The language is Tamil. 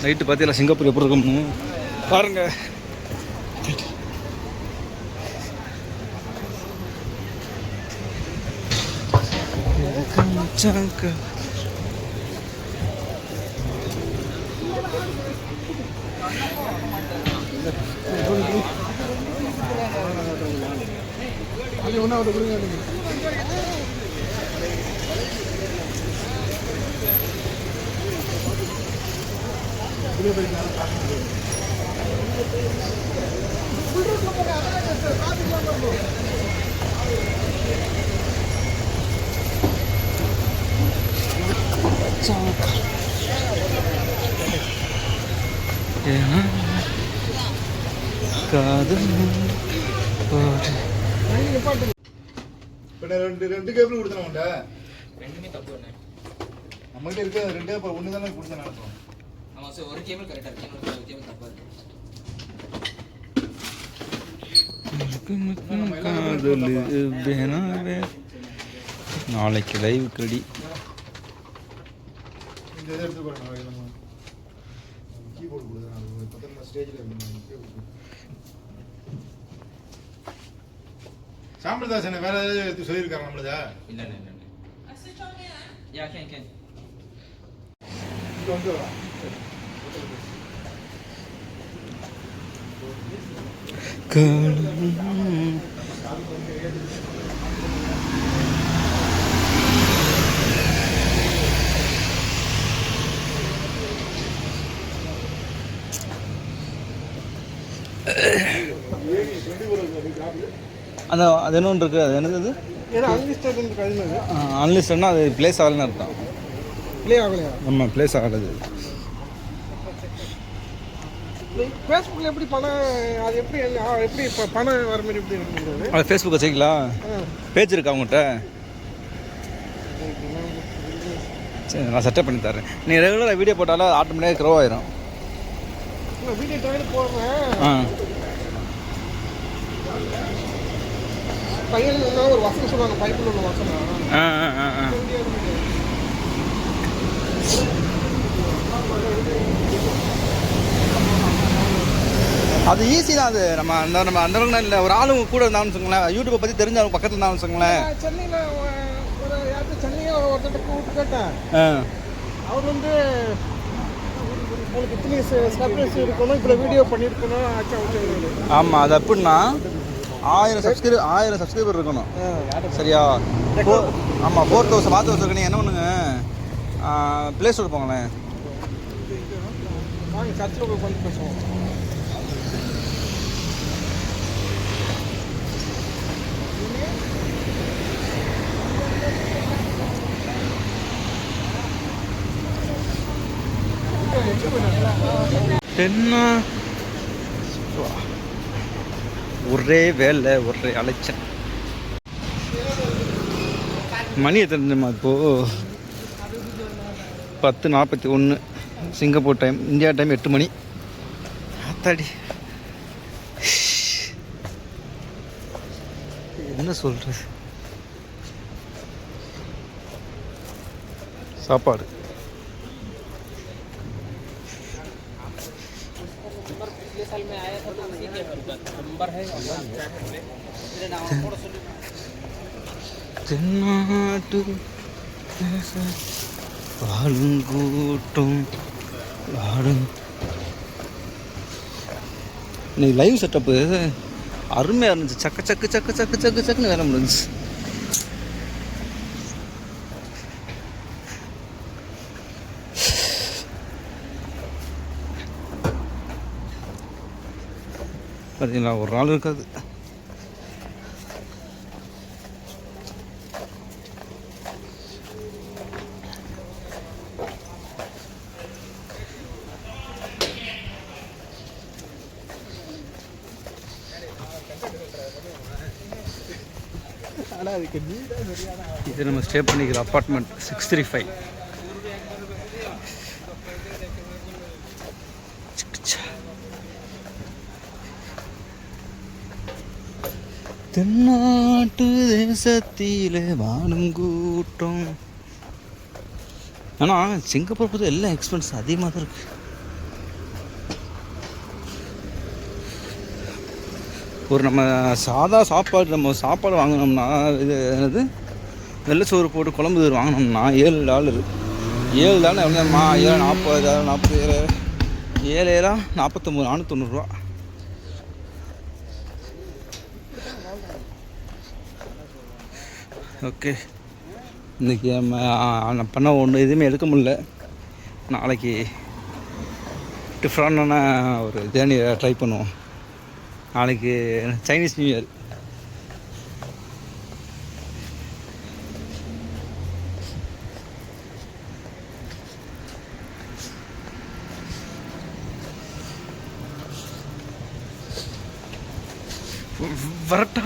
நைட்டு பார்த்தீங்களா சிங்கப்பூர் எப்படி இருக்கும்னு பாருங்க. ரெண்டு கேபிள் கொடுத்தனோம்ல, ரெண்டுமே தப்பு என்ன நம்மகிட்ட இருக்க ரெண்டே ஒன்று தானே கொடுத்தேன் நினைப்போம். ஆமாம் சார், ஒரு கேபிள் கரெக்டாக இருக்கு, ஒரு கேபிள் தப்பாக இருக்கு. நாளைக்கு லைவ் ரெடி. இந்த இதை எடுத்து போகிறேன், கீபோர்டு கொடுக்குறேன் பக்கத்தில் ஸ்டேஜில். சாம்பிரதாசனை வேற ஏதாவது சொல்லியிருக்காங்க நம்மளதா? இல்லை இல்லை இல்லை. யா கேன் கேன் இங்கே வந்து வரலாம். அந்த அது என்ன ஒன்று இருக்குது, அது என்னது? அன்லிஸ்டட்னா அது பிளேஸ் ஆகலன்னு அர்த்தம். ப்ளே ஆகலையா? ஆமாம், பிளேஸ் ஆகலை. ஃபேஸ்புக்கில் எப்படி பணம், அது எப்படி எப்படி இப்போ பணம் வர மாதிரி எப்படி இருக்குது? அது ஃபேஸ்புக் வச்சுங்களா? பேஜ் இருக்கா அவங்ககிட்ட? சரி, நான் செட்டப் பண்ணி தரேன். நீங்கள் ரெகுலராக வீடியோ போட்டாலும் ஆட்டோமேட்டிக்காக க்ரோ ஆயிரும். வீடியோ டைம் போடுறேன். பையன் ஒரு வசனம் சொல்லுவாங்க, பைப்பில் உள்ள வசனம். அது ஈஸி தான். அது நம்ம அந்த அளவுக்கு இல்லை. ஒரு ஆளுங்க கூட இருந்தாலும் வச்சுக்கோங்களேன், யூடியூப்பை பற்றி தெரிஞ்ச அவங்க பக்கத்தில் இருந்தாலும் வச்சுக்கோங்களேன். சென்னையில் ஒரு யார்கிட்ட சென்னையில் ஒருத்தட்ட கூப்பிட்டு கேட்டேன். அவர் வந்து உங்களுக்கு இத்தனை சப்ஸ்கிரைபர்ஸ் இருக்கணும், இப்போ வீடியோ பண்ணியிருக்கணும் ஆச்சா. ஆமாம், அது எப்படின்னா 1000 சப்ஸ்கிரைபர் இருக்கணும். சரியா? ஆமாம், 4000 4000 நீங்கள் என்ன பண்ணுங்க, ப்ளே ஸ்டோர் போங்களேன். சர்ச்சில் போய் வந்து பேசுவோம். ஒரே வேலை, ஒரே அலைச்சல். மணி எத்தனை இப்போது? 10:41 சிங்கப்பூர் டைம். இந்தியா டைம் 8 மணி. ஆத்தாடி, என்ன சொல்கிறது? சாப்பாடு தென்னாட்டு வாழும் கூட்டம் வாழும். இன்னைக்கு லைவ் செட்டப்பு அருமையாக இருந்துச்சு. சக்கு சக்கு சக்கு சக்கு சக்கு சக்குன்னு வேலை முடிஞ்சிச்சு. பார்த்தீங்களா, ஒரு நாள் இருக்காது. இது நம்ம ஸ்டே பண்ணிக்கிற அப்பார்ட்மெண்ட் 635. தென்னாட்டு தேசத்திலே வாழும் கூட்டம் ஆனால் சிங்கப்பூர் பொறுத்த எல்லாம் எக்ஸ்பென்ஸ் அதிகமாக தான் இருக்குது. ஒரு நம்ம சாதா சாப்பாடு வாங்கினோம்னா இது என்னது வெள்ளை சோறு போட்டு குழம்பு வாங்கினோம்னா $7. $7 எவ்வளோமா? 7 7 49 490 ஓகே. இன்றைக்கி நம்ம பண்ண ஒன்று எதுவுமே எடுக்க முடியல. நாளைக்கு டிஃப்ரெண்டான ஒரு ஜேர்னியை ட்ரை பண்ணுவோம். நாளைக்கு சைனீஸ் நியூ இயர். வரட்டா.